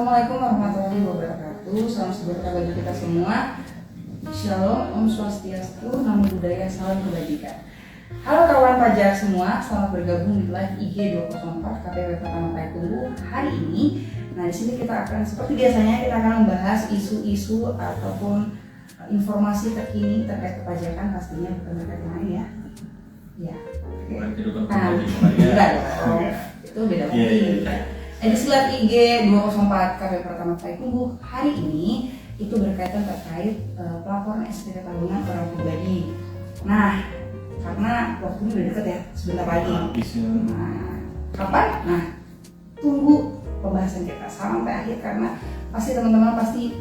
Assalamualaikum warahmatullahi wabarakatuh. Salam sejahtera bagi kita semua. Shalom, Om Swastiastu, Namo Buddhaya, salam kebajikan. Halo kawan pajak semua, selamat bergabung di live IG 204 KPP Pertama Payakumbuh hari ini. Nah, di sini kita akan seperti biasanya kita akan membahas isu-isu ataupun informasi terkini terkait kepajakan, pastinya bukan terkait lain ya. Ya. Bukan kehidupan Nah, pribadi enggak dong. Itu beda lagi. Edisi live IG 204 KPP Pertama Payakumbuh hari ini itu berkaitan terkait pelaporan SPT tahunan orang pribadi. Nah, karena waktunya udah deket ya, sebentar lagi. Nah, kapan? Nah, tunggu pembahasan kita sampai akhir karena pasti teman-teman pasti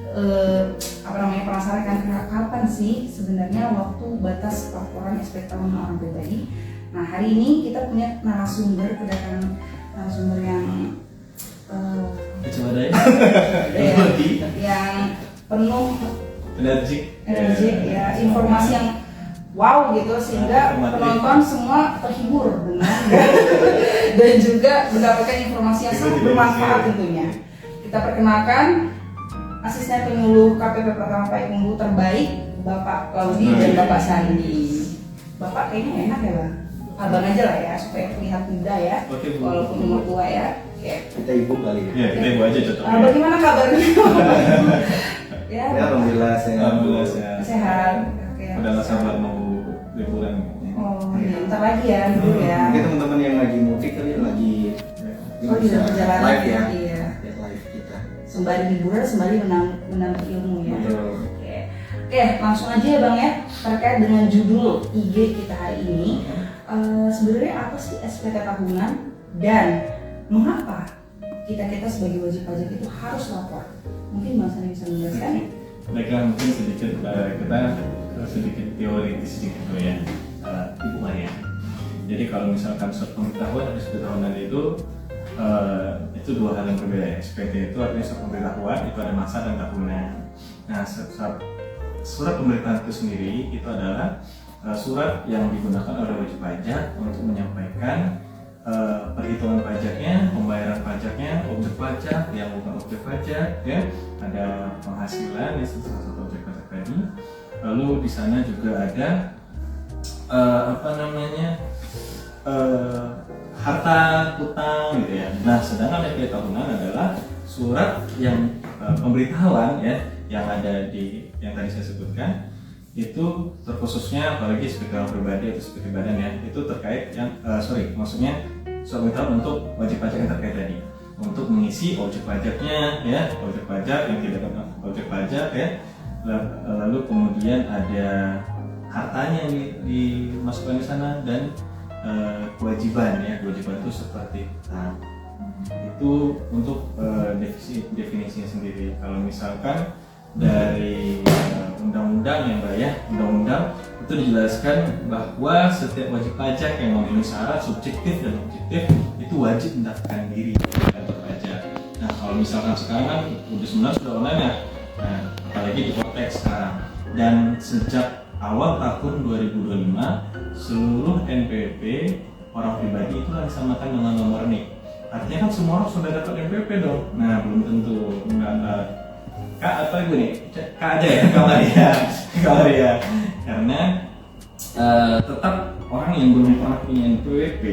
penasaran kan kapan sih sebenarnya waktu batas pelaporan SPT tahunan orang pribadi. Nah, hari ini kita punya narasumber, kedatangan narasumber yang yang penuh energi ya, informasi yang wow gitu sehingga penonton semua terhibur dengan dan juga mendapatkan informasi yang sangat bermanfaat tentunya. Kita perkenalkan asisten penyuluh KPP Pertama Payakumbuh terbaik Bapak Claudi dan Bapak Sandi. Bapak kayaknya enak ya Bang? Abang aja lah ya supaya terlihat muda ya. Oke, walaupun umur tua ya. Oke. Kita ibu kali ya. Ya, kita ibu aja cocok. Bagaimana kabarnya? Ya, alhamdulillah sehat. Sehat. Oke. Udah gak sabar mau liburan. Oh, ya, bentar lagi ya dulu ya. Mungkin teman-teman yang lagi mudik kali lagi di perjalanan live ya. Iya. Live kita. Sembari liburan, sembari menambah ilmu ya. Betul. Oke, langsung aja ya Bang ya terkait dengan judul IG kita hari ini. Sebenarnya apa sih SPT tahunan dan mengapa kita sebagai wajib pajak itu harus lapor? Mungkin Bang Sandi bisa menjelaskan? Baiklah, mungkin sedikit kita sedikit teoritis sedikit dulu ya, Ibu Maria. Jadi kalau misalkan surat pemberitahuan dan SPT tahunan itu dua hal yang berbeda ya. SPT itu artinya surat pemberitahuan, itu ada masa dan tahunan. Nah, surat pemberitahuan itu sendiri itu adalah surat yang digunakan oleh wajib pajak untuk menyampaikan perhitungan pajaknya, pembayaran pajaknya, objek pajak yang bukan objek pajak, ya, ada penghasilan, itu salah satu objek pajak tadi. Lalu di sana juga ada harta utang gitu ya. Nah, sedangkan SPT tahunan adalah surat yang pemberitahuan ya, yang ada di yang tadi saya sebutkan. Itu terkhususnya apalagi SPT orang pribadi atau SPT badan ya, itu terkait yang maksudnya surat pemberitahuan untuk wajib pajak yang terkait tadi, untuk mengisi objek pajaknya ya, objek pajak yang tidak dapat objek pajak ya, lalu kemudian ada hartanya yang dimasukkan di sana dan kewajiban ya, kewajiban itu seperti itu untuk definisinya sendiri. Kalau misalkan dari undang-undang ya Mbak ya, undang-undang itu dijelaskan bahwa setiap wajib pajak yang memenuhi syarat subjektif dan objektif itu wajib mendaftarkan diri di kantor pajak. Nah, kalau misalkan sekarang kan sebenarnya sudah online ya, nah, apalagi di konteks sekarang. Dan sejak awal tahun 2025 seluruh NPWP orang pribadi itu kan disamakan dengan nomor NIK. Artinya kan semua orang sudah dapat NPWP dong. Nah, belum tentu enggak. Kak, apa ibu nih? Kak aja ya, Kak Maria. Karena tetap orang yang belum pernah punya NPWP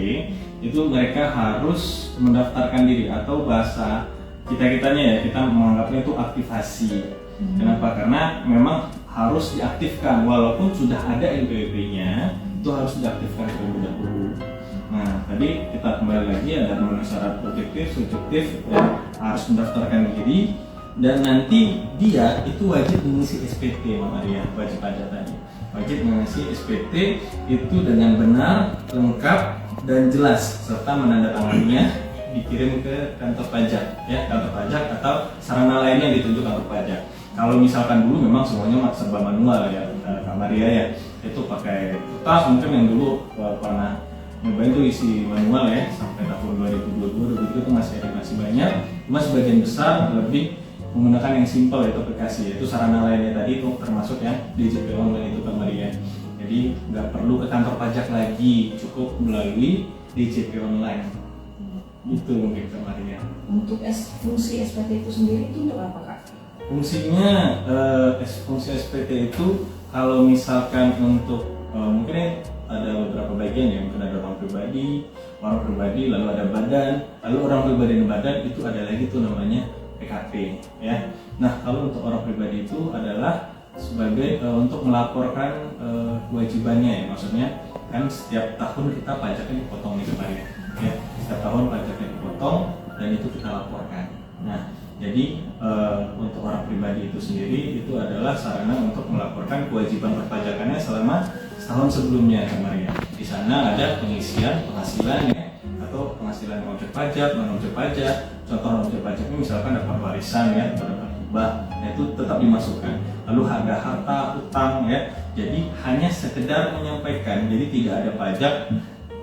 itu mereka harus mendaftarkan diri atau bahasa kita-kitanya ya, kita menganggapnya itu aktivasi. Kenapa? Karena memang harus diaktifkan walaupun sudah ada NPWP-nya, itu harus diaktifkan terlebih dahulu. Nah, tadi kita kembali lagi ada memenuhi syarat objektif, subjektif, ya, harus mendaftarkan diri. Dan nanti dia itu wajib mengisi SPT, Mbak Maria, wajib pajak tadi. Wajib mengisi SPT itu dengan benar, lengkap, dan jelas, serta menandatanganinya dikirim ke kantor pajak, ya, kantor pajak atau sarana lainnya yang ditunjuk kantor pajak. Kalau misalkan dulu memang semuanya serba manual ya, Mbak Maria ya, itu pakai kertas mungkin yang dulu pernah nyobain itu isi manual ya, sampai tahun 2022 itu masih banyak, cuma sebagian besar lebih menggunakan yang simple yaitu aplikasi, yaitu sarana lainnya tadi itu termasuk yang DJP online itu Kak Maria. Jadi nggak perlu ke kantor pajak lagi, cukup melalui DJP online. Itu mungkin Kak Maria. Untuk fungsi SPT itu sendiri itu untuk apa Kak? Fungsinya fungsi SPT itu kalau misalkan untuk mungkin ada beberapa bagian ya, mungkin ada orang pribadi, lalu ada badan, lalu orang pribadi dan badan itu ada lagi tuh namanya PKP ya. Nah kalau untuk orang pribadi itu adalah sebagai untuk melaporkan kewajibannya ya, maksudnya kan setiap tahun kita pajaknya dipotong nih kemarin ya, setiap tahun pajaknya dipotong dan itu kita laporkan. Nah jadi untuk orang pribadi itu sendiri itu adalah sarana untuk melaporkan kewajiban perpajakannya selama setahun sebelumnya kemarin. Di sana ada pengisian penghasilan ya, atau penghasilan objek pajak, non objek pajak. Contoh objek pajak ini misalkan dapat warisan ya, atau dapat hibah, nah itu tetap dimasukkan. Lalu ada harta, utang ya. Jadi hanya sekedar menyampaikan, jadi tidak ada pajak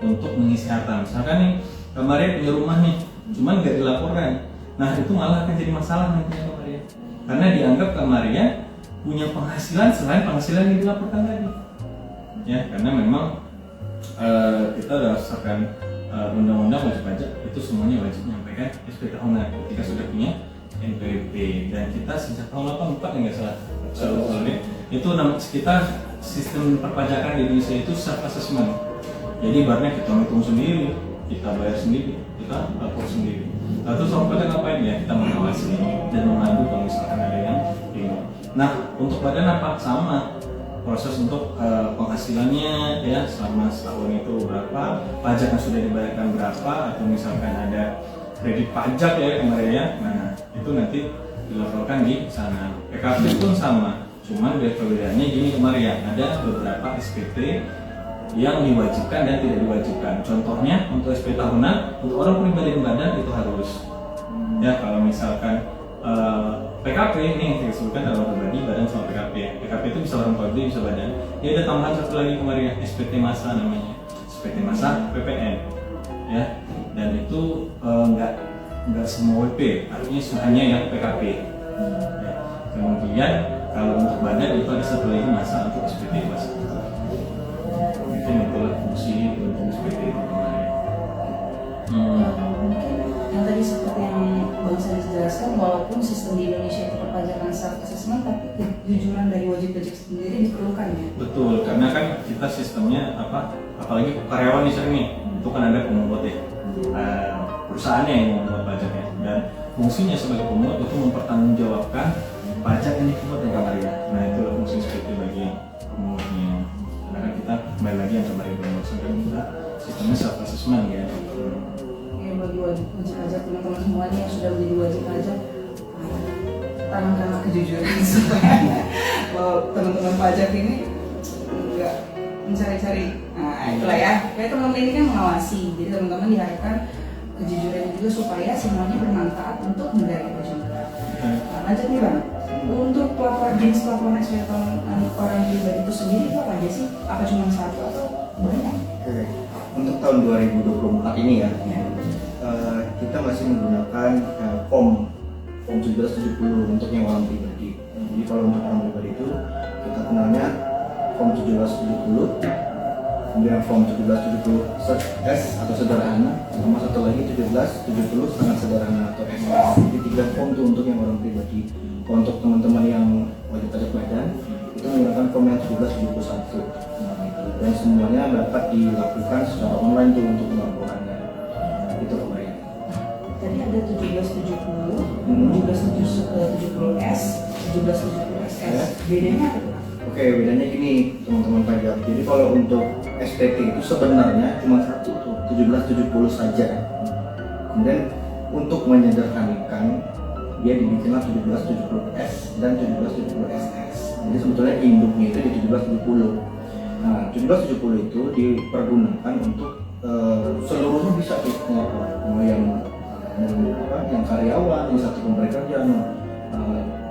untuk mengisi harta. Misalkan nih kemarin punya rumah nih, cuman nggak dilaporkan. Nah itu malah akan jadi masalah nantinya kemarin, karena dianggap kemarin punya penghasilan selain penghasilan yang dilaporkan tadi. Ya, karena memang kita berdasarkan undang-undang wajib pajak itu semuanya wajib menyampaikan SPT tahunan ketika sudah punya NPWP, dan kita sejak tahun 84 nggak salah itu kita sistem perpajakan di Indonesia itu self assessment. Jadi ibaratnya kita hitung sendiri, kita bayar sendiri, kita lapor sendiri. Lalu soal pajak ngapain ya? Kita mengawasi dan memandu kalau misalkan ada yang bingung. Nah untuk badan apa? Sama proses untuk penghasilannya ya, selama setahun itu berapa, pajak yang sudah dibayarkan berapa, atau misalkan ada kredit pajak ya kemarin ya, nah itu nanti dilaporkan di sana. PKP pun sama, cuman perbedaannya gini kemarin ya, ada beberapa SPT yang diwajibkan dan tidak diwajibkan. Contohnya untuk SPT tahunan untuk orang pribadi dan badan itu harus ya. Kalau misalkan PKP ini yang disebutkan dalam pribadi, badan sama PKP. PKP itu bisa orang pribadi, bisa badan. Dia ada tambahan satu lagi kemarin ya, SPT masa namanya, SPT masa PPN ya. Dan itu nggak semua WP, artinya hanya yang PKP ya. Kemudian kalau untuk badan itu ada satu lagi masa untuk SPT masa. Mungkin itulah fungsi untuk SPT itu kemarin. Mungkin yang tadi seperti yang Bang Sanis jelaskan, walaupun sistem di Indonesia itu perpajakan self assessment, tapi kejujuran dari wajib pajak sendiri diperlukan ya. Betul, karena kan kita sistemnya apalagi karyawan misalnya nih, itu kan ada pemungut ya, perusahaannya yang memungut pajaknya, dan fungsinya sebagai pemungut itu mempertanggungjawabkan pajak yang dipungut yang kemarin. Nah itu fungsi seperti bagi yang pemungutnya. Karena kan kita kembali lagi yang kemarin bermaksudkan kita sistemnya self assessment ya. Bagi wajib pajak teman-teman semuanya yang sudah menjadi wajib pajak, tanamkanlah kejujuran supaya teman-teman pajak ini nggak mencari-cari. Nah itulah ya, kayak teman-teman ini kan mengawasi, jadi teman-teman diharapkan kejujuran juga supaya semuanya bermanfaat untuk negara kita juga. Nah, lanjut nih Bang, untuk jenis pelaporan SPT orang pribadi itu sendiri itu apa aja sih? Apa cuma satu atau banyak? Oke. Untuk tahun 2024 ini ya, kita masih menggunakan form 1770 untuk yang orang pribadi. Jadi kalau untuk orang pribadi itu kita kenalnya form 1770, kemudian form 1770 S atau sederhana, sama satu lagi 1770 sangat sederhana atau SS. Jadi 3 form itu untuk yang orang pribadi. Kalau untuk teman-teman yang wajib pajak badan itu menggunakan form yang 1771. Dan semuanya dapat dilakukan secara online tuh untuk pelaporannya. Itu kemarin. Tadi ada 1770, 1770S, 1770SS. Bedanya apa? Oke, bedanya gini teman-teman pajak. Jadi kalau untuk SPT itu sebenarnya cuma satu tuh, 1770 saja. Kemudian untuk menyederhanakan dia dibikinlah 1770S dan 1770SS. Jadi sebetulnya induknya itu di 1770. Nah, 1770 itu dipergunakan untuk seluruhnya bisa mau yang karyawan, yang satu pemberi kerja,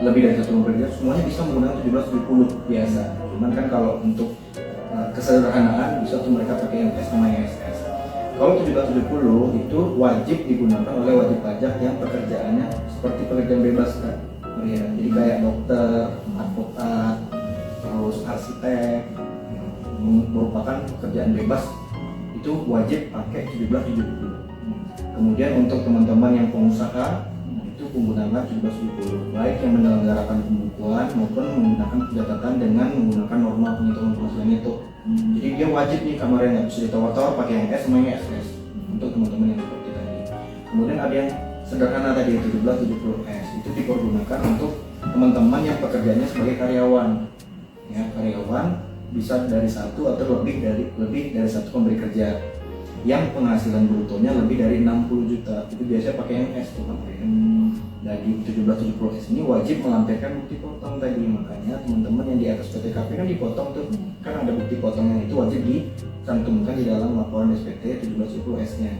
lebih dari satu pemberi kerja, semuanya bisa menggunakan 1770 biasa. Cuman kan kalau untuk kesederhanaan bisa tuh mereka pakai MS sama SS. Kalau 1770 itu wajib digunakan oleh wajib pajak yang pekerjaannya seperti pekerjaan bebas kan, ya. Jadi kayak dokter, advokat, terus arsitek, merupakan pekerjaan bebas, itu wajib pakai 1770. Kemudian untuk teman-teman yang pengusaha itu penggunaan 1770, baik yang menyelenggarakan pembukuan maupun menggunakan pencatatan dengan menggunakan norma penghitungan penghasilan itu. Jadi dia wajib nih kamarnya, nggak bisa ditawar-tawar pakai yang S sama yang SS untuk teman-teman yang seperti tadi. Kemudian ada yang sederhana tadi 1770S, itu dipergunakan untuk teman-teman yang pekerjaannya sebagai karyawan. Ya, karyawan bisa dari satu atau lebih dari satu pemberi kerja yang penghasilan brutonya lebih dari 60 juta, itu biasanya pakai yang S tuh kemarin. Dan di 1770S ini wajib melampirkan bukti potong tadi, makanya teman-teman yang di atas PTKP kan dipotong tuh, kan ada bukti potongnya, itu wajib dicantumkan di dalam laporan SPT 1770S-nya.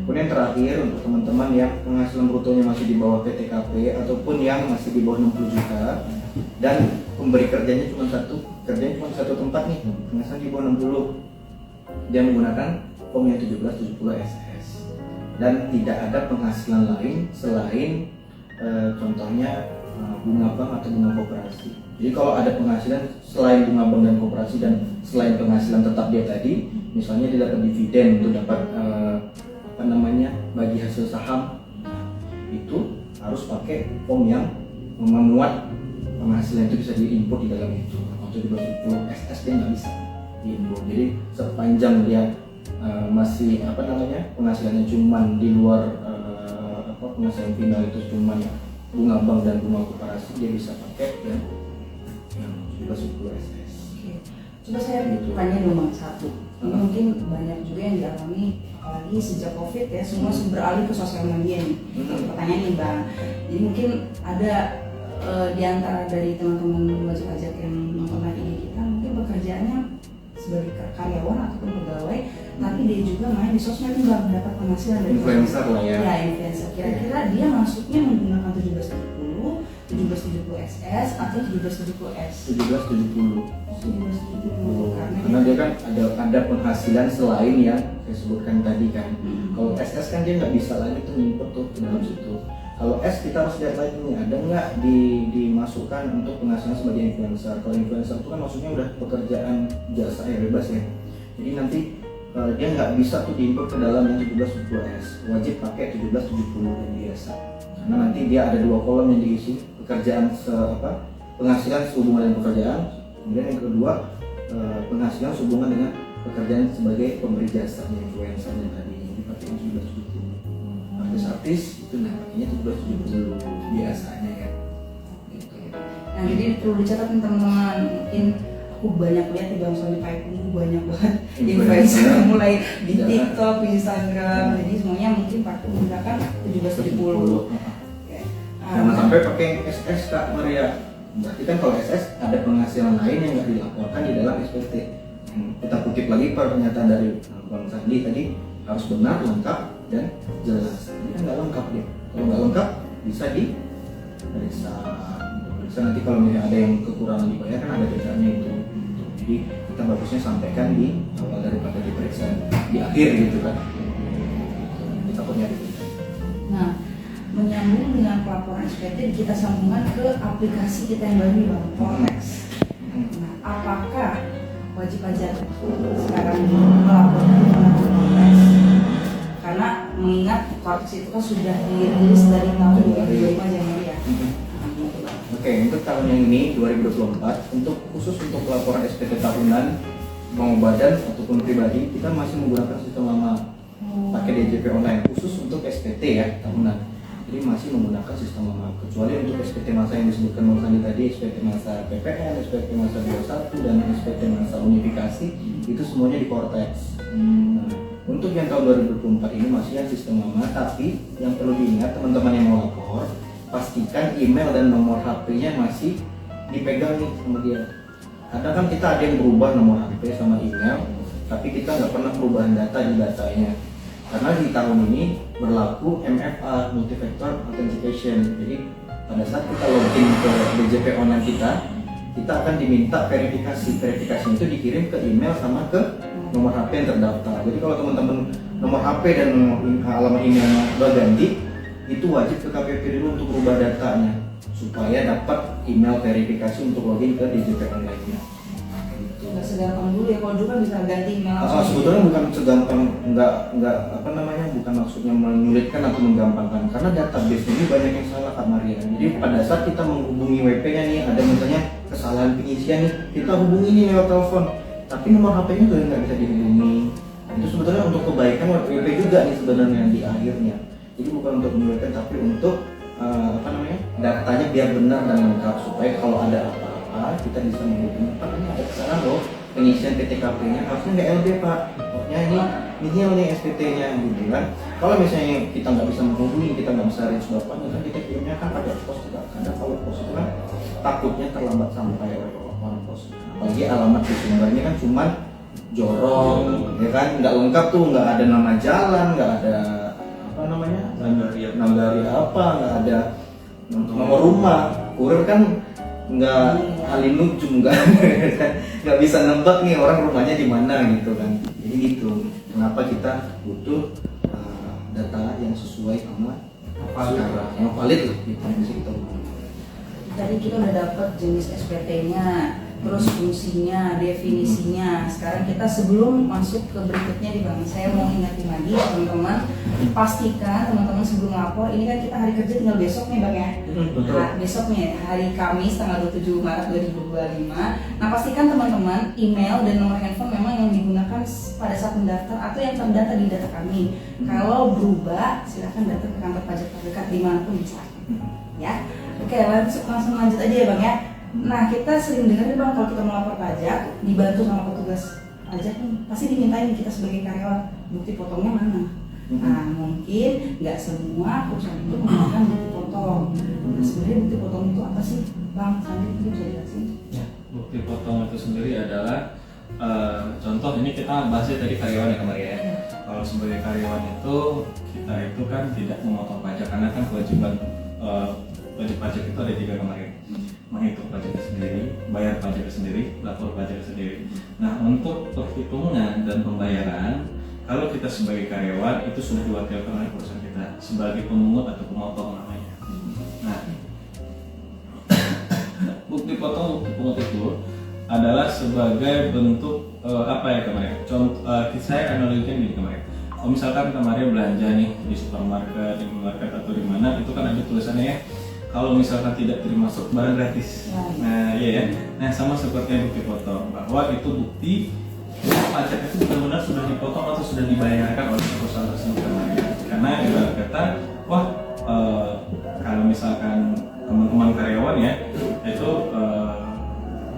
Kemudian terakhir untuk teman-teman yang penghasilan brutonya masih di bawah PTKP ataupun yang masih di bawah 60 juta dan pemberi kerjanya cuma satu tempat nih, penghasilan di bawah 60, dia menggunakan form yang 1770SS dan tidak ada penghasilan lain selain contohnya bunga bank atau bunga koperasi. Jadi kalau ada penghasilan selain bunga bank dan koperasi dan selain penghasilan tetap dia tadi, misalnya dia dapat dividen untuk dapat bagi hasil saham, itu harus pakai form yang memuat penghasilan itu bisa diinput di dalam itu. Untuk 1770SS dia nggak bisa diinput. Jadi sepanjang dia masih penghasilannya cuman di luar penghasilan final itu cuman bunga bank dan bunga koperasi, dia bisa pakai yang 1770SS. Oke. Coba saya tanya dong Bang satu. Ini mungkin banyak juga yang dialami apalagi sejak COVID ya, semua beralih ke sosial media nih. Pertanyaan nih Bang. Jadi mungkin ada di antara dari teman-teman wajib pajak yang nonton ini kita mungkin pekerjaannya sebagai karyawan ataupun pegawai, tapi dia juga main di sosmed nih Bang, dapat penghasilan dari influencer lah ya. Ya, influencer. Kira-kira dia masuknya menggunakan 1770, 1770SS atau 1770S? 1770. 1770 Karena dia kan ada penghasilan selain yang saya sebutkan tadi kan. Kalau SS kan dia nggak bisa lagi tuh input tuh ke dalam situ. Kalau S kita harus lihat lagi nih, ada nggak dimasukkan untuk penghasilan sebagai influencer. Kalau influencer itu kan maksudnya udah pekerjaan jasa ya, bebas ya. Jadi nanti dia nggak bisa tuh diinput ke dalam yang 1770S. Wajib pakai 1770 yang biasa. Karena nanti dia ada dua kolom yang diisi, pekerjaan penghasilan sehubungan dengan pekerjaan. Kemudian yang kedua penghasilan sehubungan dengan pekerjaan sebagai pemberi jasa influencernya tadi. Jadi pakai 1770. Artis-artis itu pakainya 1770 biasanya ya. Gitu. Nah jadi perlu dicatat nih teman-teman, mungkin aku banyak lihat di Bang Sony Paiku banyak banget influencer mulai di TikTok, di Instagram, jadi semuanya mungkin pakai menggunakan 1770. Jangan sampai pakai SS Kak Maria. Berarti kan kalau SS ada penghasilan lain yang nggak dilaporkan di dalam SPT. Kita kutip lagi pernyataan dari Bang Sandi tadi, harus benar, lengkap, dan jelas. Ini kan nggak lengkap dia. Kalau nggak lengkap bisa diperiksa. Nanti kalau misalnya ada yang kekurangan dibayar kan ada bedanya itu. Jadi kita bagusnya sampaikan di awal daripada diperiksa di akhir gitu kan. Kita punya. Nah, menyambung dengan pelaporan SPT, kita sambungkan ke aplikasi kita yang baru Bang, Kortex. Nah, apakah wajib pajak sekarang melaporkan menggunakan Kortex? Karena mengingat Kortex itu kan sudah dirilis dari tahun 2025 Januari ya. Oke, untuk tahun yang ini 2024 khusus untuk pelaporan SPT tahunan mau badan ataupun pribadi kita masih menggunakan sistem lama pakai DJP online khusus untuk SPT ya tahunan. Jadi masih menggunakan sistem lama kecuali untuk SPT masa yang disebutkan Bang Sandi tadi, SPT masa PPN, SPT masa 21 dan SPT masa unifikasi itu semuanya di Kortex. Nah, untuk yang tahun 2024 ini masih yang sistem lama, tapi yang perlu diingat teman-teman yang mau lapor, pastikan email dan nomor HP-nya masih dipegang nih sama dia. Kadang kan kita ada yang berubah nomor HP sama email, tapi kita nggak pernah perubahan data di datanya. Karena di tahun ini berlaku MFA, Multi-Factor Authentication. Jadi pada saat kita login ke DJP online kita akan diminta verifikasi. Verifikasi itu dikirim ke email sama ke nomor HP yang terdaftar. Jadi kalau teman-teman nomor HP dan alamat emailnya berganti, itu wajib ke KPP dulu untuk berubah datanya supaya dapat email verifikasi untuk login ke DJP online-nya. Gitu. nggak segampang dulu ya, kalau dulu kan bisa ganti email langsung. Sebetulnya bukan segampang, nggak apa namanya, bukan maksudnya menyulitkan atau menggampangkan, karena database ini banyak yang salah Kak Maria. Jadi pada saat kita menghubungi WP-nya nih, ada misalnya kesalahan pengisian nih, kita hubungi nih lewat telepon, tapi nomor HP-nya juga nggak bisa dihubungi. Itu sebetulnya untuk kebaikan WP juga nih sebenarnya di akhirnya. Jadi bukan untuk menyulitkan, tapi untuk apa namanya, datanya biar benar dan lengkap, supaya kalau ada apa-apa kita bisa menghubungi, Pak ini ada kesalahan loh pengisian PTKP-nya, harusnya nggak LB Pak, pokoknya ini nihil nih SPT-nya gitu kan. Kalau misalnya kita nggak bisa menghubungi, kita nggak bisa reach bapaknya, kan kita kirimnya kan pada pos juga. Karena kalau pos itu kan takutnya terlambat sampai oleh orang pos. Apalagi alamat di sumbernya kan cuma jorong, ya kan, nggak lengkap tuh, nggak ada nama jalan, nggak ada apa namanya, nagari apa, nggak ada nomor rumah. Kurir kan nggak alinujum, nggak bisa nebak nih orang rumahnya di mana gitu kan. Jadi gitu, kenapa kita butuh data yang sesuai sama secara yang valid lah gitu. Tadi kita udah dapat jenis SPT-nya, terus fungsinya, definisinya. Sekarang kita sebelum masuk ke berikutnya di Bang, saya mau ingatin lagi teman-teman, pastikan teman-teman sebelum lapor, ini kan kita hari kerja tinggal besok nih Bang ya. Besok nih, hari Kamis tanggal 27 Maret 2025. Nah pastikan teman-teman email dan nomor handphone memang yang digunakan pada saat mendaftar atau yang terdata di data kami. Kalau berubah, silakan datang ke kantor pajak terdekat dimanapun bisa. Ya, oke, langsung lanjut aja ya Bang ya. Nah kita sering dengar nih Bang, kalau kita melapor pajak dibantu sama petugas pajak nih, pasti dimintain kita sebagai karyawan bukti potongnya mana. Nah mungkin nggak semua perusahaan itu menggunakan bukti potong. Nah sebenarnya bukti potong itu apa sih Bang? Sandi itu bisa jelasin? Ya, bukti potong itu sendiri adalah contoh, ini kita bahasnya tadi karyawan ya kemarin ya. Kalau sebagai karyawan itu kita itu kan tidak memotong pajak, karena kan kewajiban wajib pajak itu ada 3 kemarin. Menghitung pajaknya sendiri, bayar pajaknya sendiri, lapor pajaknya sendiri. Nah untuk perhitungan dan pembayaran, kalau kita sebagai karyawan itu sudah diwakilkan oleh perusahaan kita sebagai pemungut atau pemotong namanya. Nah bukti potong, bukti pungut itu adalah sebagai bentuk apa ya kemarin? Contoh, saya analogikan gini kemarin. Kalau misalkan kemarin belanja nih di supermarket, di minimarket atau di mana, itu kan ada tulisannya ya, kalau misalkan tidak termasuk barang gratis. Nah iya ya. Nah sama seperti yang bukti potong, bahwa itu bukti pajak itu benar-benar sudah dipotong atau sudah dibayarkan oleh perusahaan tersebut. Karena ibarat kata, wah kalau misalkan teman-teman karyawan ya, itu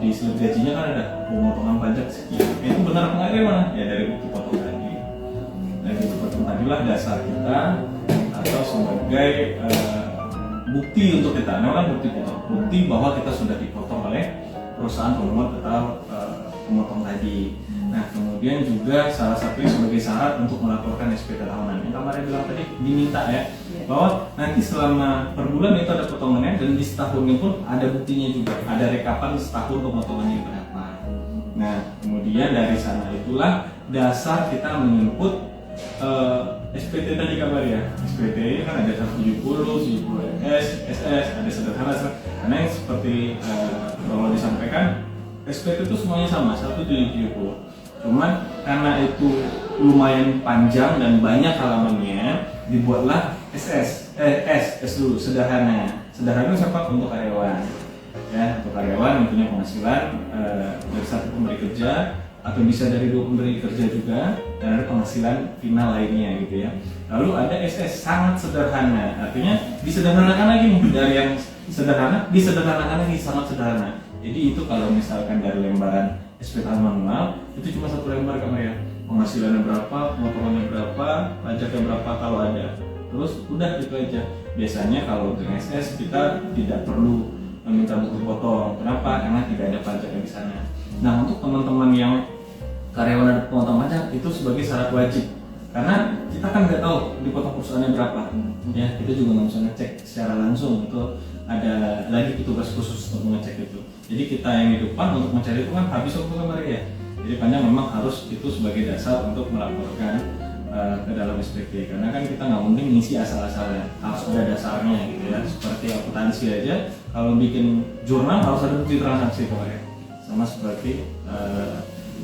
di slip gajinya kan ada pemotongan pajak sekian. Itu benar apa enggak mana? Ya dari bukti potong tadi. Dari bukti potong tadilah dasar kita atau sebagai bukti untuk kita. Namanya bukti potong. Bukti bahwa kita sudah dipotong oleh perusahaan pemungut atau pemotong tadi. Nah kemudian juga salah satunya sebagai syarat untuk melaporkan SPT tahunan. Yang kemarin bilang tadi diminta ya, bahwa nanti selama per bulan itu ada potongannya, dan di setahunnya pun ada buktinya juga, ada rekapan setahun pemotongannya berapa. Nah kemudian dari sana itulah dasar kita menyebut SPT tadi kabar ya. SPT ini kan ada 170, 70S, SS, ada sederhana. Karena yang seperti kalau disampaikan, SPT itu semuanya sama, 170. Cuman karena itu lumayan panjang dan banyak halamannya, dibuatlah SS, S dulu, sederhana. Sederhana siapa? Untuk karyawan. Ya, untuk karyawan yang punya penghasilan dari satu pemberi kerja atau bisa dari 2 pemberi kerja juga, dan ada penghasilan final lainnya gitu ya. Lalu ada SS, sangat sederhana. Artinya disederhanakan lagi nih, dari yang sederhana disederhanakan lagi, sangat sederhana. Jadi itu kalau misalkan dari lembaran SPT manual itu cuma 1 lembar kamar ya, penghasilannya berapa, pemotongannya berapa, pajaknya berapa kalau ada, terus udah gitu aja. Biasanya kalau dengan SS kita tidak perlu meminta bukti potong. Kenapa? Karena tidak ada pajaknya di sana. Nah untuk teman-teman yang karyawan ada pemotong pajak itu sebagai syarat wajib, karena kita kan nggak tahu dipotong perusahaannya berapa. Ya kita juga nggak bisa ngecek secara langsung, itu ada lagi petugas khusus untuk mengecek itu. Jadi kita yang di depan untuk mencari itu kan habis waktu kemarin ya. Jadi panjang memang harus itu sebagai dasar untuk melaporkan ke dalam SPT, karena kan kita nggak mungkin ngisi asal-asalan, harus ada dasarnya gitu ya. Seperti akuntansi aja, kalau bikin jurnal harus ada bukti transaksi kemarin. sama seperti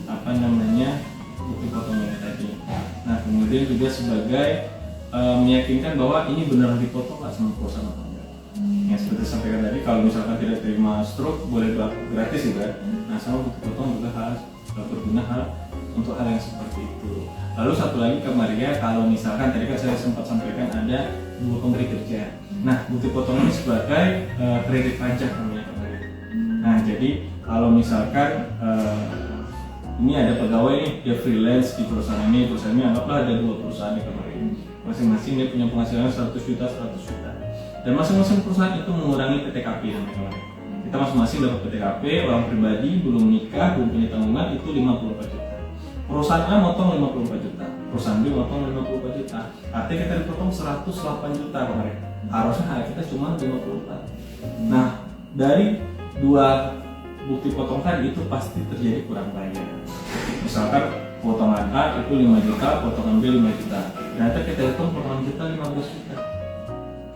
apa namanya bukti potongnya tadi. Nah kemudian juga sebagai meyakinkan bahwa ini benar dipotong nggak sama perusahaan atau enggak. Yang seperti disampaikan tadi, kalau misalkan tidak terima stroke boleh gratis gitu kan. Nah sama bukti potong juga harus berguna untuk hal yang seperti itu. Lalu satu lagi ke Maria, kalau misalkan tadi kan saya sempat sampaikan ada 2 pemberi kerja. Nah bukti potong ini sebagai kredit pajak namanya Kak Maria. Nah jadi kalau misalkan ini ada pegawai nih, dia freelance di perusahaan ini anggaplah ada 2 perusahaan di Kak Maria. Masing-masing dia punya penghasilan 100 juta, 100 juta. Dan masing-masing perusahaan itu mengurangi PTKP namanya Kak Maria. Kita masing-masing dapat PTKP, orang pribadi belum menikah, belum punya tanggungan itu 54 juta. Perusahaan A motong 54 juta, perusahaan B motong 54 juta. Artinya kita dipotong 108 juta kemarin. Harusnya hak kita cuma 54. Nah, dari 2 bukti potong tadi itu pasti terjadi kurang bayar. Misalkan potongan A itu 5 juta, potongan B 5 juta. Ternyata kita hitung potongan kita 15 juta.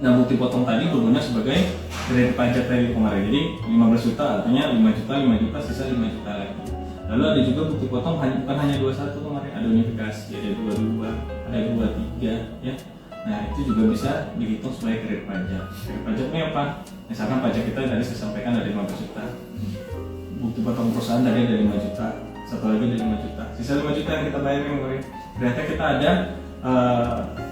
Nah, bukti potong tadi berguna sebagai kredit pajak tadi kemarin. Jadi 15 juta artinya 5 juta, sisa 5 juta lagi. Lalu ada juga bukti potong bukan hanya 21 kemarin, ada unifikasi, ada 22, ada 23 ya. Nah itu juga bisa dihitung sebagai kredit pajak. Kredit pajak ini apa? Misalkan pajak kita tadi saya sampaikan ada 15 juta. Bukti potong perusahaan tadi ada 5 juta, satu lagi ada 5 juta. Sisa 5 juta yang kita bayarkan kemarin. Ternyata kita ada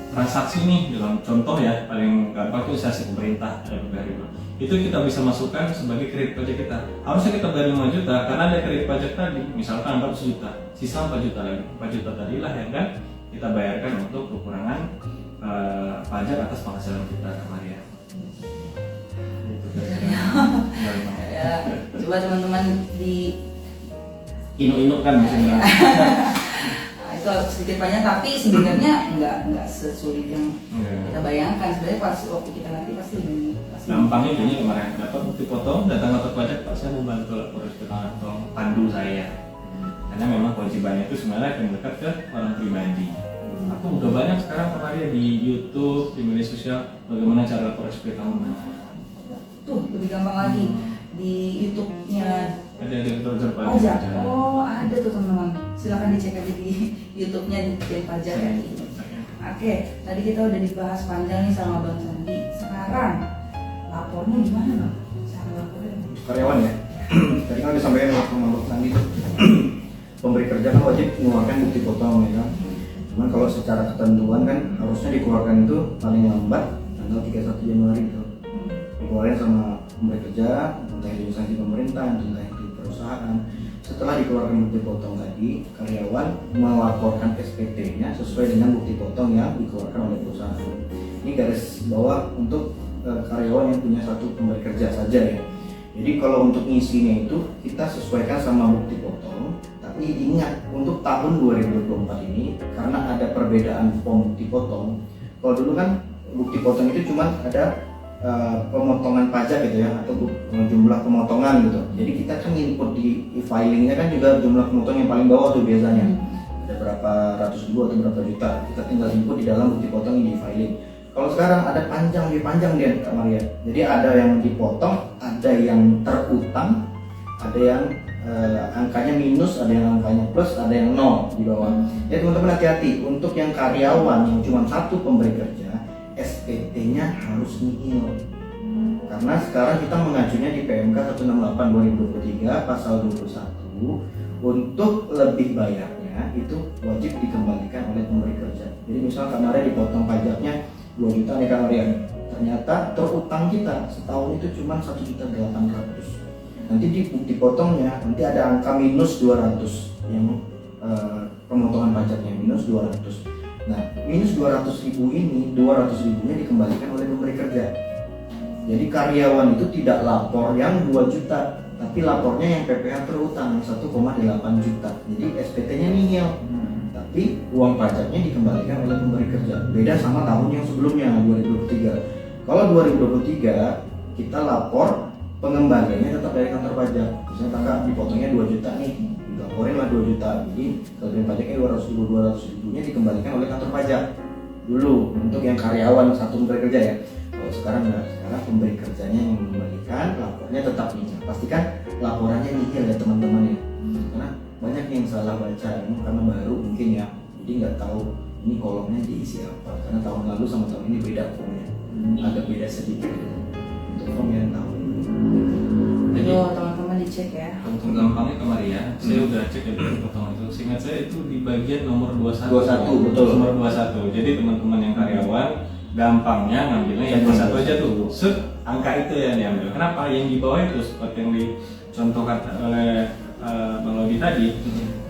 transaksi nih, dalam contoh ya paling gampang itu instansi pemerintah ada pegawai. Itu kita bisa masukkan sebagai kredit pajak kita. Harusnya kita bayar 5 juta karena ada kredit pajak tadi, misalkan anggap 1 juta, sisa 4 juta lagi. 4 juta tadi lah yang kan kita bayarkan untuk kekurangan pajak atas penghasilan kita kemarin. Ya, coba teman-teman di inu-inu kan misalnya. Itu sedikit banyak, tapi sebenarnya nggak sesulit yang kita bayangkan. Sebenarnya pas waktu kita nanti pasti Gampangnya kayaknya kemarin dapat bukti potong, datang kantor pajak, Pak saya mau bantu lapor SPK atau pandu saya. Karena memang kewajibannya itu sebenarnya akan dekat ke orang pribadi. Aku udah banyak sekarang kemarin di YouTube, di media sosial bagaimana cara lapor SPK tahunan. Tuh lebih gampang lagi di YouTube-nya. Ada direktur pajak. Oh ada tuh teman-teman. Silakan dicek aja di YouTube-nya di pajak ya. Oke, tadi kita udah dibahas panjang nih sama Bang Sandi. Sekarang lapornya gimana Bang? Cara lapornya? Karyawan ya. Tadi kan disampaikan sama Bang Sandi itu pemberi kerja kan wajib mengeluarkan bukti potong ya kan. Cuman kalau secara ketentuan kan harusnya dikeluarkan itu paling lambat tanggal 31 Januari gitu. Dikeluarkan sama pemberi kerja, entah itu instansi pemerintah, entah itu perusahaan. Setelah dikeluarkan bukti potong tadi, karyawan melaporkan SPT-nya sesuai dengan bukti potong yang dikeluarkan oleh perusahaan. Ini garis bawah untuk karyawan yang punya satu pemberi kerja saja ya. Jadi kalau untuk ngisinya itu kita sesuaikan sama bukti potong. Tapi ingat untuk tahun 2024 ini karena ada perbedaan form bukti potong. Kalau dulu kan bukti potong itu cuma ada pemotongan pajak gitu ya atau jumlah pemotongan gitu. Jadi kita kan input di e-filingnya kan juga jumlah pemotongan yang paling bawah tuh biasanya. Ada berapa ratus ribu atau berapa juta. Kita tinggal input di dalam bukti potong di e-filing. Kalau sekarang ada lebih panjang dia Kak Maria. Jadi ada yang dipotong, ada yang terutang, ada yang angkanya minus, ada yang angkanya plus, ada yang nol di bawah. Ya teman-teman hati-hati untuk yang karyawan yang cuma satu pemberi kerja, SPT-nya harus nihil. Karena sekarang kita mengajunya di PMK 168/2023 pasal 21 untuk lebih bayarnya itu wajib dikembalikan oleh pemberi kerja. Jadi misal Kak Maria dipotong pajaknya 2 juta nih Kak Maria, ternyata terutang kita setahun itu cuma 1.800.000. Nanti di bukti potongnya nanti ada angka minus 200 yang pemotongan pajaknya minus 200. Nah, minus 200.000 ini, 200.000-nya dikembalikan oleh pemberi kerja. Jadi karyawan itu tidak lapor yang 2 juta, tapi lapornya yang PPh terutang 1,8 juta. Jadi SPT-nya nihil, tapi uang pajaknya dikembalikan oleh pemberi kerja. Beda sama tahun yang sebelumnya, 2023. Kalau 2023 kita lapor pengembaliannya tetap dari kantor pajak. Misalnya kakak dipotongnya 2 juta nih, laporin lah 2 juta. Jadi kelebihan pajaknya 200.000-nya dikembalikan oleh kantor pajak dulu untuk yang karyawan satu pemberi kerja ya. Kalau sekarang enggak, sekarang pemberi kerjanya yang mengembalikan, lapornya tetap nih. Pastikan laporannya nihil ya teman-teman ya. Karena banyak yang salah baca ini karena baru mungkin ya, jadi nggak tahu ini kolomnya diisi apa. Karena tahun lalu sama tahun ini beda formnya, agak beda sedikit untuk form yang tahun ini. Jadi Tuh teman-teman dicek ya. untuk gampangnya kemarin ya, saya udah cek ya di potongan itu. Seingat saya itu di bagian nomor 21. 21, betul. Nomor 21. Jadi teman-teman yang karyawan gampangnya ngambilnya yang 21 aja tuh. Set angka itu yang diambil. Kenapa? Yang di bawah itu seperti yang dicontohkan oleh Bang Lodi tadi,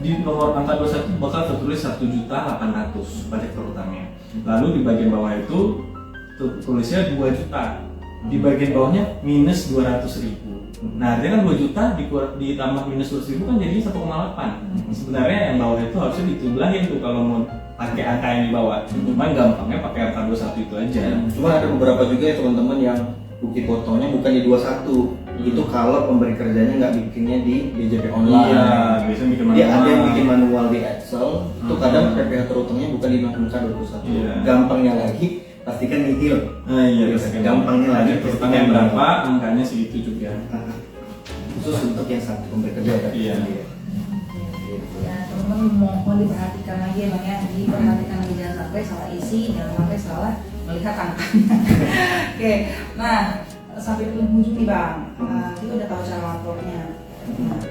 di nomor angka 21 bakal tertulis 1.800.000 pajak terutangnya. Lalu di bagian bawah itu tulisnya 2 juta. Di bagian bawahnya minus 200.000. Nah, artinya kan 2 juta ditambah minus 200.000 kan jadi 1,8. Sebenarnya yang bawah itu harusnya ditublahin tuh kalau mau pakai angka yang di bawah. Cuman gampangnya pakai angka 21 itu aja. Cuma ada beberapa juga ya teman-teman yang bukti fotonya bukan di 21. Itu kalau pemberi kerjanya nggak bikinnya di DJP online. Iya, biasanya bikin Dia manual. ada yang bikin manual di Excel. Itu kadang PPh terutangnya bukan di angka 21. Iya. Gampangnya lagi pastikan nihil. Nah, iya, Gampangnya lagi terutangnya berapa, angkanya segitu juga. Khusus untuk yang satu pemberi kerja ya. Iya. Ya teman-teman mohon diperhatikan lagi ya Bang ya, diperhatikan lagi, jangan sampai salah isi, jangan sampai salah melihat angkanya. Oke, nah sampai di ujung nih Bang, kita udah tahu cara lapornya. Nah,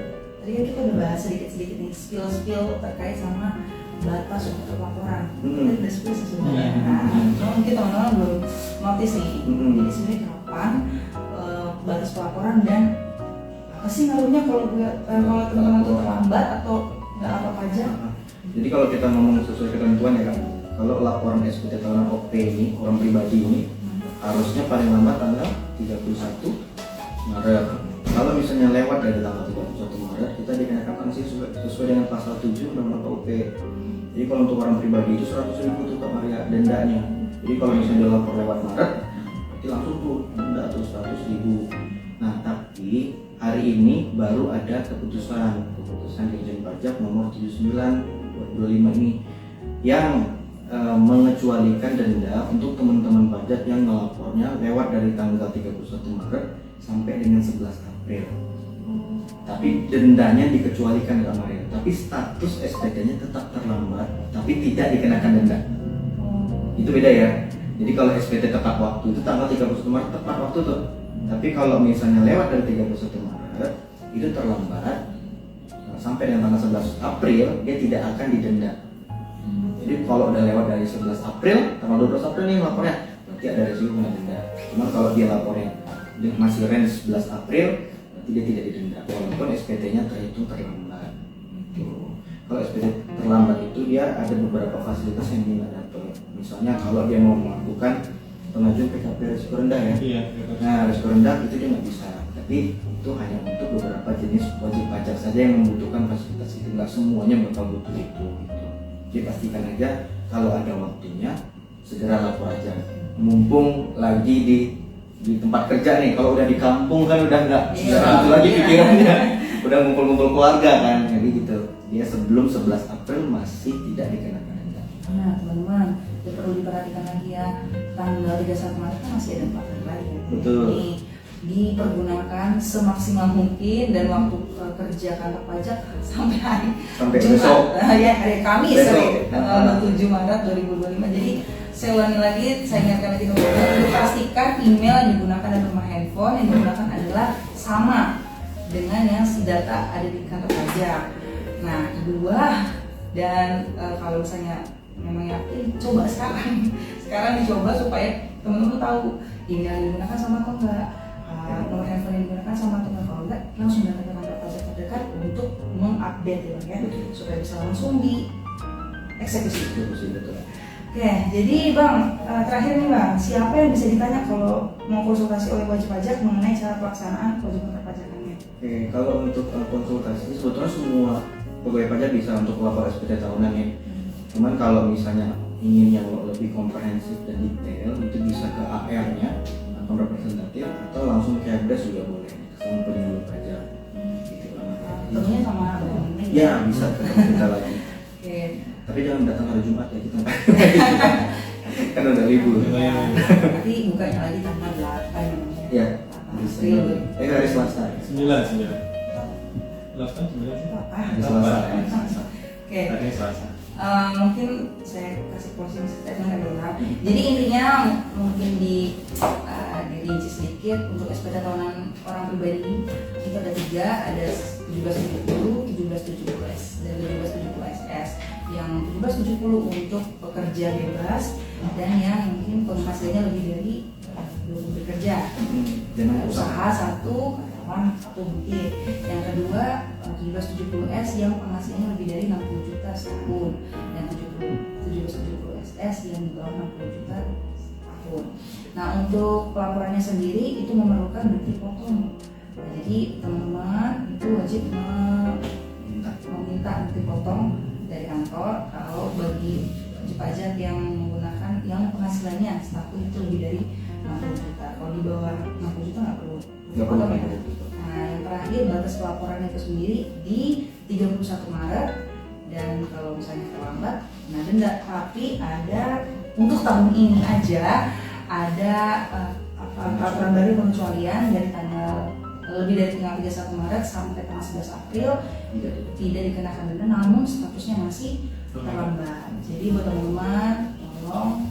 tadi kan kita udah bahas sedikit-sedikit nih spill terkait sama batas untuk laporan. Kita udah spill sebenarnya. Nah, cuma mungkin teman-teman belum notice nih. Jadi sebenarnya kapan batas pelaporan dan apa sih ngaruhnya kalau teman-teman tuh terlambat atau nggak apa pajak? Jadi kalau kita ngomong sesuai ketentuan ya kan, kalau laporan SPT tahunan OP ini, orang pribadi ini harusnya paling lambat tanggal 31 Maret. Kalau misalnya lewat dari tanggal 31 Maret, kita dikenakan sanksi sesuai dengan pasal 7 Undang-Undang KUP. Jadi kalau untuk orang pribadi itu 100.000 tuh Kak Maria dendanya. Jadi kalau misalnya dia lapor lewat Maret, berarti langsung tuh denda tuh 100.000. Nah tapi hari ini baru ada keputusan Dirjen Pajak nomor 79/2025 ini yang mengecualikan denda untuk teman-teman pajak yang melapornya lewat dari tanggal 31 Maret sampai dengan 11 April. Tapi dendanya dikecualikan kemarin. Tapi status SPT-nya tetap terlambat, tapi tidak dikenakan denda. Itu beda ya. Jadi kalau SPT tepat waktu itu tanggal 31 Maret tepat waktu tuh. Tapi kalau misalnya lewat dari 31 Maret itu terlambat sampai dengan tanggal 11 April dia tidak akan didenda. Jadi kalau udah lewat dari 11 April, tanggal 12 April nih lapornya, berarti ada resiko kena denda. Cuma kalau dia lapornya masih range 11 April, berarti dia tidak didenda walaupun SPT-nya terhitung terlambat. Kalau SPT terlambat itu dia ada beberapa fasilitas yang dia nggak dapat. Misalnya kalau dia mau melakukan pengajuan PKP risiko rendah ya. Iya. Nah risiko rendah itu dia nggak bisa. Tapi itu hanya untuk beberapa jenis wajib pajak saja yang membutuhkan fasilitas itu. Nggak semuanya bakal butuh itu. Gitu. Jadi pastikan aja kalau ada waktunya segera lapor aja. Mumpung lagi di tempat kerja nih. Kalau udah di kampung kan udah nggak itu lagi pikirannya. Udah ngumpul-ngumpul keluarga kan. Jadi gitu. Dia sebelum 11 April masih tidak dikenakan denda. Nah teman-teman, ya perlu diperhatikan lagi ya, tanggal 31 Maret kan masih ada 4 hari lagi ya. Betul. Ini dipergunakan semaksimal mungkin dan waktu kerja kantor pajak sampai hari Sampai Jumat. besok. Ya hari Kamis, Besok. sorry, tanggal 7 Maret 2025. Jadi saya ulangi lagi, saya ingatkan lagi teman-teman untuk pastikan email yang digunakan dan nomor handphone yang digunakan adalah sama dengan yang data ada di kantor pajak. Nah kedua, dan kalau misalnya memang yakin, coba sekarang dicoba supaya teman-teman tahu email yang digunakan sama atau enggak, nomor handphone yang digunakan sama atau enggak. Kalau enggak, langsung datang ke kantor pajak terdekat untuk mengupdate ya Bang ya, supaya bisa langsung di eksekusi. Betul. Oke, jadi Bang, terakhir nih Bang, siapa yang bisa ditanya kalau mau konsultasi oleh wajib pajak mengenai cara pelaksanaan kewajiban perpajakannya? Oke, kalau untuk konsultasi sebetulnya semua pegawai pajak bisa untuk lapor SPT tahunan ya. Cuman kalau misalnya ingin yang lebih komprehensif dan detail itu bisa ke AR-nya atau representatif atau langsung ke Helpdesk juga boleh sama penyuluh pajak. Gitu Tentunya sama Bang. Ya bisa kita lagi. Oke. Tapi jangan datang hari Jumat ya kita. Kan udah libur. Nanti bukanya lagi tanggal 8 Ya. April. Hari Selasa. 9. 8, 9 sih? Hari Selasa. Oke. Hari Selasa. Mungkin saya kasih closing statement adalah, jadi intinya mungkin dirinci sedikit untuk SPT tahunan orang pribadi itu ada 3, ada 1770, 1770S dan 1770SS. Yang 1770 untuk pekerja bebas dan yang mungkin penghasilannya lebih dari belum bekerja. Dan Usaha 1, karyawan 1 mungkin. Yang kedua 1770S yang penghasilannya lebih dari 60 juta setahun, dan 1770SS yang di bawah 60 juta setahun. Nah, untuk pelaporannya sendiri itu memerlukan bukti potong. Nah, jadi teman-teman itu wajib meminta bukti potong dari kantor kalau bagi wajib pajak yang menggunakan yang penghasilannya setahun itu lebih dari 60 juta. Kalau di bawah 60 juta nggak perlu bukti potong ya. Nah, yang terakhir batas pelaporan itu sendiri di 31 Maret, dan kalau misalnya terlambat nah denda. Tapi ada untuk tahun ini aja ada peraturan baru pengecualian dari tanggal lebih dari tanggal 31 Maret sampai tanggal 11 April tidak dikenakan denda, namun statusnya masih terlambat. Jadi buat teman-teman tolong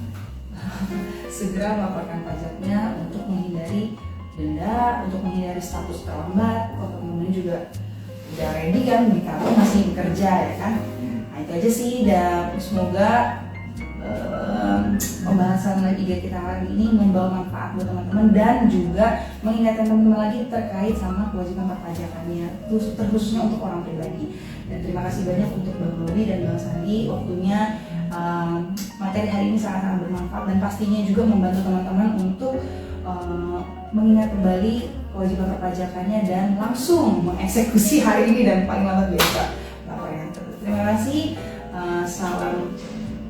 segera melaporkan pajaknya untuk menghindari denda, untuk menghindari status terlambat. Kalau teman-teman juga udah ready kan, kalau masih bekerja ya kan. Nah itu aja sih, dan semoga pembahasan IG kita hari ini membawa manfaat buat teman-teman dan juga mengingatkan teman-teman lagi terkait sama kewajiban perpajakannya, terkhususnya untuk orang pribadi. Dan terima kasih banyak untuk Bang Robi dan Bang Sandi waktunya. Materi hari ini sangat-sangat bermanfaat dan pastinya juga membantu teman-teman untuk mengingat kembali kewajiban perpajakannya dan langsung mengeksekusi hari ini dan paling lambat besok laporan tersebut. Terima kasih, salam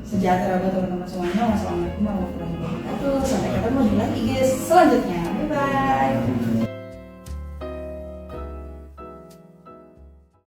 sejahtera buat teman-teman semuanya. Wassalamualaikum warahmatullahi wabarakatuh. Sampai ketemu di lagi guys selanjutnya. Bye bye.